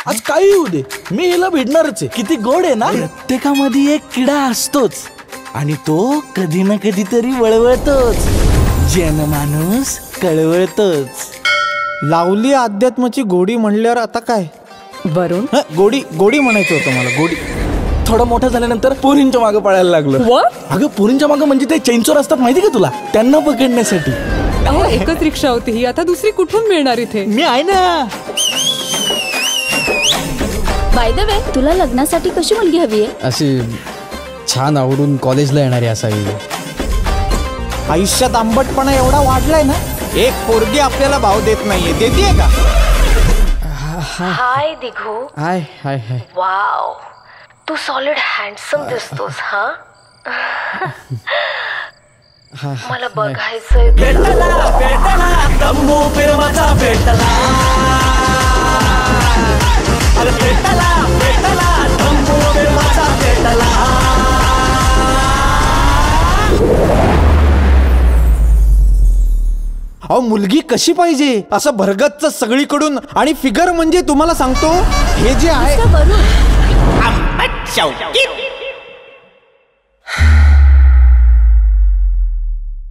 आज काही येऊ दे, मी हिला भेटणारच आहे. किती गोड आहे ना. प्रत्येकामध्ये एक किडा असतोच आणि तो कधी ना कधीतरी वळवळतोच. जनमानूस कळवळतोच. लावली अध्यात्माची गोडी म्हणल्यावर आता काय वरुण, गोडी गोडी म्हणायचं होतं मला. गोडी. थोडं मोठं झाल्यानंतर पोरींच्या मागं पळायला लागलो. अगं पोरींच्या मागं म्हणजे ते चैनचोर असतात माहिती का तुला, त्यांना पकडण्यासाठी. एकच रिक्षा होती ही, आता दुसरी कुठून मिळणार इथे? मी आहे ना. बाय द वे, तुला लग्नासाठी कशी मुलगी हवी आहे? अशी छान आवडून कॉलेजला येणारी असावी. आयुष्यात आंबटपणा एवढा वाढलाय ना, एक पोरगी आपल्याला भाव देत नाहीये. देतीये का? हाय दिघू. हाय हाय हाय. वाव, तू सॉलिड हँडसम दिसतोस. हा मला बघायचंय. अहो मुलगी कशी पाहिजे, असं भरगतच सगळीकडून. आणि फिगर म्हणजे तुम्हाला सांगतो, हे जे आहे वरुण,